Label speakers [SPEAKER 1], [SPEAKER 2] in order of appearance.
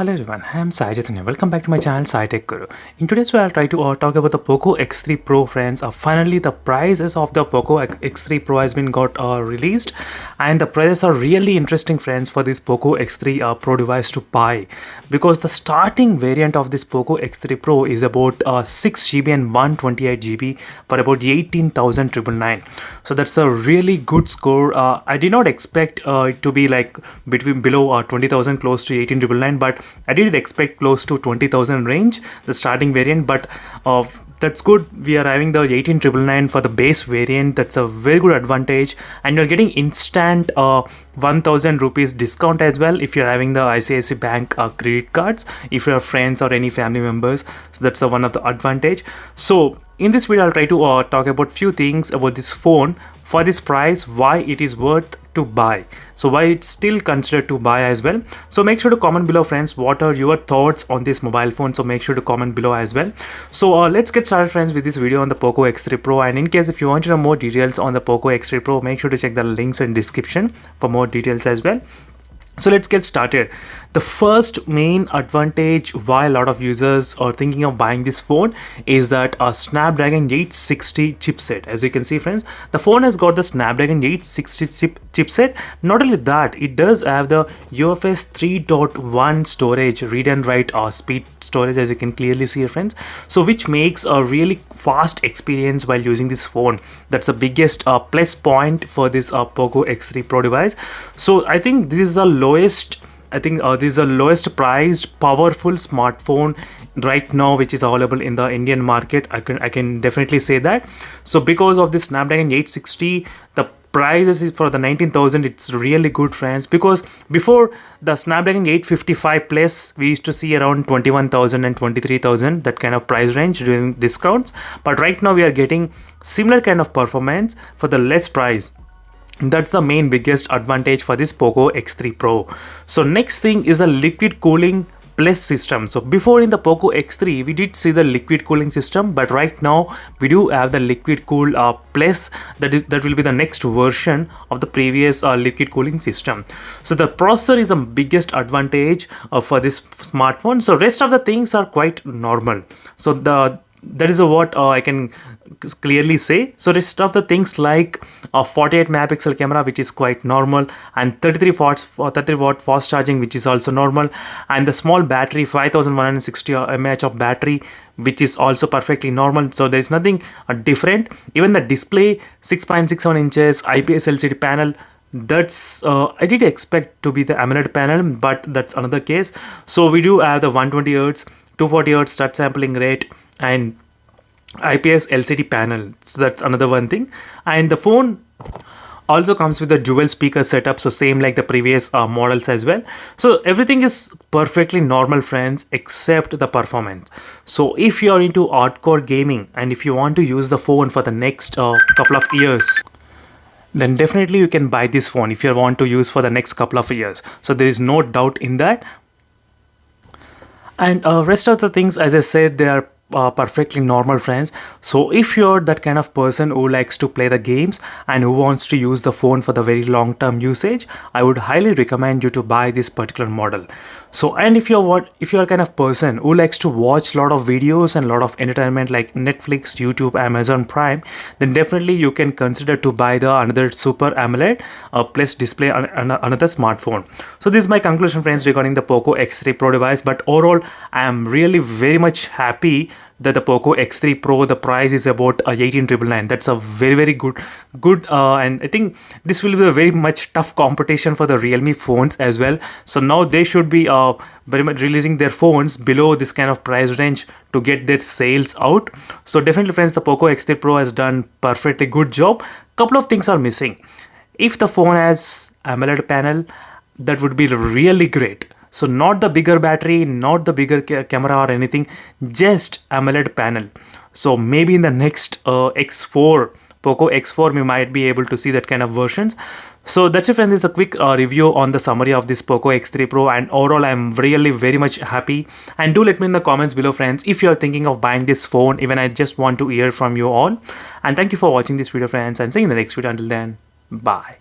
[SPEAKER 1] Hello everyone, I am Sai Chaitanya. Welcome back to my channel Sai Tech Guru. In today's video, I'll try to talk about the Poco X3 Pro, friends. Finally, the prices of the Poco X3 Pro has been got released, and the prices are really interesting, friends, for this Poco X3 Pro device to buy, because the starting variant of this Poco X3 Pro is about 6GB and 128GB for about 18,999. So that's a really good score. I did not expect it to be like below 20,000, close to 18,999, but I did expect close to 20,000 range, the starting variant. But that's good. We are having the 18,999 for the base variant. That's a very good advantage, and you're getting instant 1,000 rupees discount as well if you're having the ICICI Bank credit cards, if you have friends or any family members. So that's one of the advantage. So in this video, I'll try to talk about few things about this phone for this price, why it is worth to buy, so why it's still considered to buy as well. So make sure to comment below, friends, what are your thoughts on this mobile phone. So make sure to comment below as well. So let's get started, friends, with this video on the Poco X3 Pro. And in case if you want to know more details on the Poco X3 Pro, make sure to check the links in description for more details as well. So let's get started. The first main advantage why a lot of users are thinking of buying this phone is that a Snapdragon 860 chipset. As you can see, friends, the phone has got the Snapdragon 860 chipset. Not only that, it does have the UFS 3.1 storage, read and write speed storage, as you can clearly see, friends. So which makes a really fast experience while using this phone. That's the biggest plus point for this Poco X3 Pro device. So I think this is the lowest, this is the lowest priced powerful smartphone right now which is available in the Indian market. I can definitely say that. So because of this Snapdragon 860, the prices is for the 19,000, it's really good, friends, because before the Snapdragon 855 plus we used to see around 21,000 and 23,000, that kind of price range during discounts. But right now we are getting similar kind of performance for the less price. That's the main biggest advantage for this Poco X3 Pro. So next thing is a liquid cooling plus system. So before in the Poco X3 we did see the liquid cooling system, but right now we do have the liquid cool plus. That will be the next version of the previous liquid cooling system. So the processor is the biggest advantage for this smartphone. So rest of the things are quite normal. So that is what I can clearly say. So rest of the things like a 48 megapixel camera, which is quite normal, and 33 watt fast charging, which is also normal, and the small battery, 5160 mAh of battery, which is also perfectly normal. So there is nothing different. Even the display, 6.67 inches IPS LCD panel. That's I did expect to be the AMOLED panel, but that's another case. So we do have the 120 Hz, 240 Hz touch sampling rate, and IPS LCD panel. So that's another one thing. And the phone also comes with a dual speaker setup, so same like the previous models as well. So everything is perfectly normal, friends, except the performance. So if you are into hardcore gaming and if you want to use the phone for the next couple of years, then definitely you can buy this phone if you want to use for the next couple of years. So there is no doubt in that. And rest of the things, as I said, they are perfectly normal, friends. So if you're that kind of person who likes to play the games and who wants to use the phone for the very long term usage, I would highly recommend you to buy this particular model. So, and if you're kind of person who likes to watch a lot of videos and a lot of entertainment like Netflix, YouTube, Amazon Prime, then definitely you can consider to buy the another Super AMOLED plus display on another smartphone. So this is my conclusion, friends, regarding the Poco X3 Pro device. But overall, I am really very much happy that the Poco X3 Pro, the price is about 18,999. That's a very good, and I think this will be a very much tough competition for the Realme phones as well. So now they should be very much releasing their phones below this kind of price range to get their sales out. So definitely, friends, the Poco X3 Pro has done perfectly good job. Couple of things are missing. If the phone has AMOLED panel, that would be really great. So not the bigger battery, not the bigger camera or anything, just AMOLED panel. So maybe in the next X4, Poco X4, we might be able to see that kind of versions. So that's it, friends. This is a quick review on the summary of this Poco X3 Pro, and overall I'm really very much happy. And do let me in the comments below, friends, if you're thinking of buying this phone. Even I just want to hear from you all. And thank you for watching this video, friends, and see you in the next video. Until then, bye.